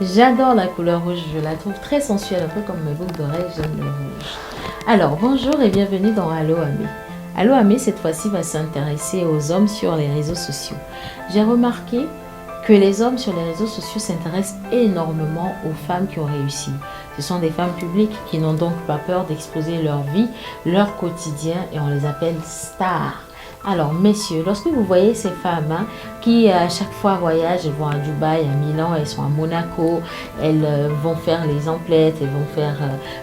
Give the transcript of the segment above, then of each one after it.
J'adore la couleur rouge, je la trouve très sensuelle, un peu comme mes boucles d'oreilles, j'aime le rouge. Alors, bonjour et bienvenue dans Allo Amé. Allo Amé, cette fois-ci, va s'intéresser aux hommes sur les réseaux sociaux. J'ai remarqué que les hommes sur les réseaux sociaux s'intéressent énormément aux femmes qui ont réussi. Ce sont des femmes publiques qui n'ont donc pas peur d'exposer leur vie, leur quotidien et on les appelle stars. Alors, messieurs, lorsque vous voyez ces femmes qui à chaque fois voyagent, elles vont à Dubaï, à Milan, elles sont à Monaco, elles vont faire les emplettes, elles vont faire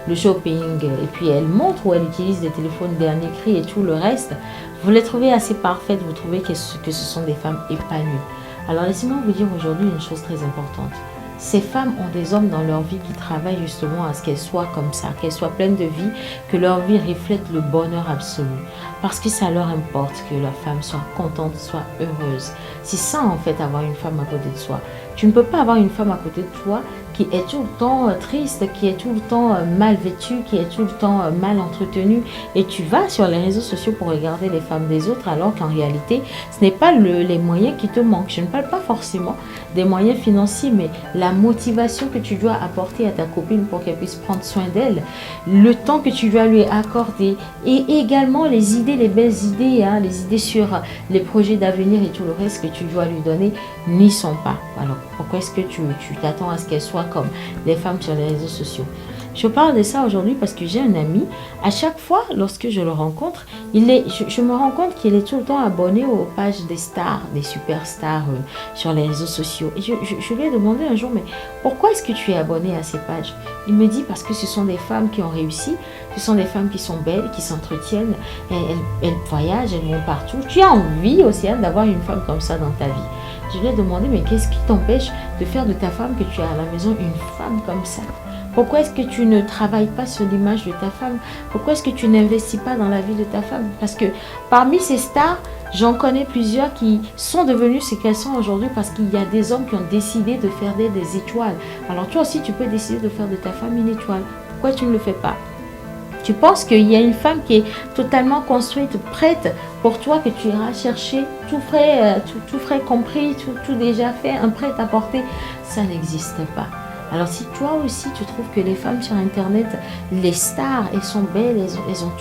le shopping, et puis elles montrent où elles utilisent des téléphones dernier cri et tout le reste, vous les trouvez assez parfaites, vous trouvez que ce sont des femmes épanouies. Alors, laissez-moi vous dire aujourd'hui une chose très importante. Ces femmes ont des hommes dans leur vie qui travaillent justement à ce qu'elles soient comme ça, qu'elles soient pleines de vie, que leur vie reflète le bonheur absolu. Parce que ça leur importe que leur femme soit contente, soit heureuse. C'est ça en fait avoir une femme à côté de soi. Tu ne peux pas avoir une femme à côté de toi qui est tout le temps triste, qui est tout le temps mal vêtue, qui est tout le temps mal entretenue. Et tu vas sur les réseaux sociaux pour regarder les femmes des autres alors qu'en réalité, ce n'est pas les moyens qui te manquent. Je ne parle pas forcément des moyens financiers, mais la motivation que tu dois apporter à ta copine pour qu'elle puisse prendre soin d'elle, le temps que tu dois lui accorder et également les idées, les belles idées, les idées sur les projets d'avenir et tout le reste que tu dois lui donner n'y sont pas. Alors pourquoi est-ce que tu t'attends à ce qu'elle soit comme les femmes sur les réseaux sociaux? Je parle de ça aujourd'hui parce que j'ai un ami, à chaque fois lorsque je le rencontre, je me rends compte qu'il est tout le temps abonné aux pages des stars, des superstars sur les réseaux sociaux. Et je lui ai demandé un jour, mais pourquoi est-ce que tu es abonné à ces pages? Il me dit parce que ce sont des femmes qui ont réussi, ce sont des femmes qui sont belles, qui s'entretiennent, elles voyagent, elles vont partout. Tu as envie aussi d'avoir une femme comme ça dans ta vie. Je lui ai demandé, mais qu'est-ce qui t'empêche de faire de ta femme que tu as à la maison une femme comme ça? Pourquoi est-ce que tu ne travailles pas sur l'image de ta femme? Pourquoi est-ce que tu n'investis pas dans la vie de ta femme? Parce que parmi ces stars, j'en connais plusieurs qui sont devenues ce qu'elles sont aujourd'hui parce qu'il y a des hommes qui ont décidé de faire des étoiles. Alors toi aussi, tu peux décider de faire de ta femme une étoile. Pourquoi tu ne le fais pas? Tu penses qu'il y a une femme qui est totalement construite, prête pour toi, que tu iras chercher, tout frais compris, tout déjà fait, un prêt à porter? Ça n'existe pas. Alors si toi aussi tu trouves que les femmes sur internet, les stars, elles sont belles, elles ont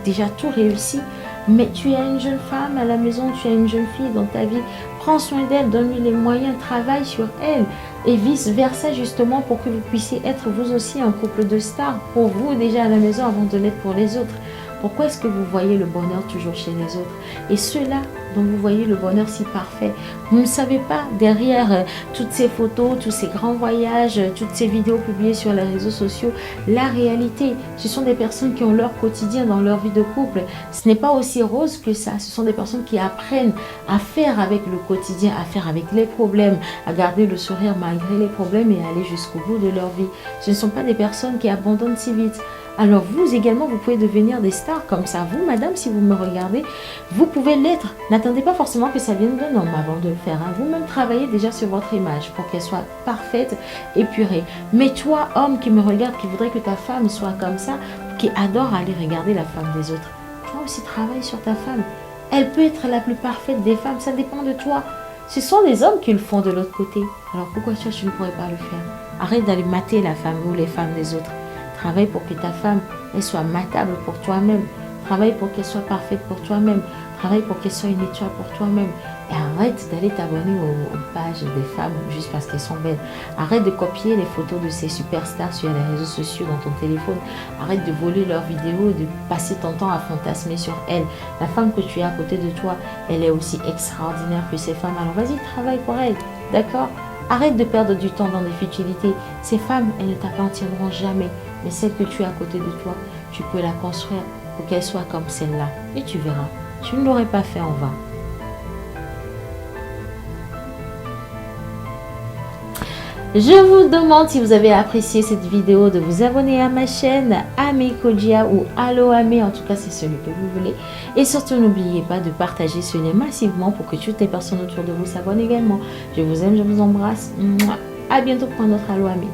déjà tout réussi, mais tu as une jeune femme à la maison, tu as une jeune fille dans ta vie, prends soin d'elle, donne-lui les moyens, travaille sur elle et vice versa justement pour que vous puissiez être vous aussi un couple de stars pour vous déjà à la maison avant de l'être pour les autres. Pourquoi est-ce que vous voyez le bonheur toujours chez les autres? Et ceux-là dont vous voyez le bonheur si parfait, vous ne savez pas derrière toutes ces photos, tous ces grands voyages, toutes ces vidéos publiées sur les réseaux sociaux, la réalité, ce sont des personnes qui ont leur quotidien dans leur vie de couple. Ce n'est pas aussi rose que ça. Ce sont des personnes qui apprennent à faire avec le quotidien, à faire avec les problèmes, à garder le sourire malgré les problèmes et à aller jusqu'au bout de leur vie. Ce ne sont pas des personnes qui abandonnent si vite. Alors vous également, vous pouvez devenir des stars comme ça. Vous, madame, si vous me regardez, vous pouvez l'être. N'attendez pas forcément que ça vienne d'un homme avant de le faire. Vous-même travaillez déjà sur votre image pour qu'elle soit parfaite, épurée. Mais toi, homme qui me regarde, qui voudrait que ta femme soit comme ça, qui adore aller regarder la femme des autres, toi aussi travaille sur ta femme. Elle peut être la plus parfaite des femmes, ça dépend de toi. Ce sont les hommes qui le font de l'autre côté. Alors pourquoi toi, tu ne pourrais pas le faire? Arrête d'aller mater la femme ou les femmes des autres. Travaille pour que ta femme, elle soit matable pour toi-même. Travaille pour qu'elle soit parfaite pour toi-même. Travaille pour qu'elle soit une étoile pour toi-même. Et arrête d'aller t'abonner aux pages des femmes juste parce qu'elles sont belles. Arrête de copier les photos de ces superstars sur les réseaux sociaux dans ton téléphone. Arrête de voler leurs vidéos et de passer ton temps à fantasmer sur elles. La femme que tu as à côté de toi, elle est aussi extraordinaire que ces femmes. Alors vas-y, travaille pour elle. D'accord? Arrête de perdre du temps dans des futilités. Ces femmes, elles ne t'appartiendront jamais. Mais celle que tu as à côté de toi, tu peux la construire pour qu'elle soit comme celle-là. Et tu verras, tu ne l'aurais pas fait en vain. Je vous demande si vous avez apprécié cette vidéo de vous abonner à ma chaîne Amé Kodjia ou Allo Amé, en tout cas c'est celui que vous voulez. Et surtout n'oubliez pas de partager ce lien massivement pour que toutes les personnes autour de vous s'abonnent également. Je vous aime, je vous embrasse. À bientôt pour un autre Allo Amé.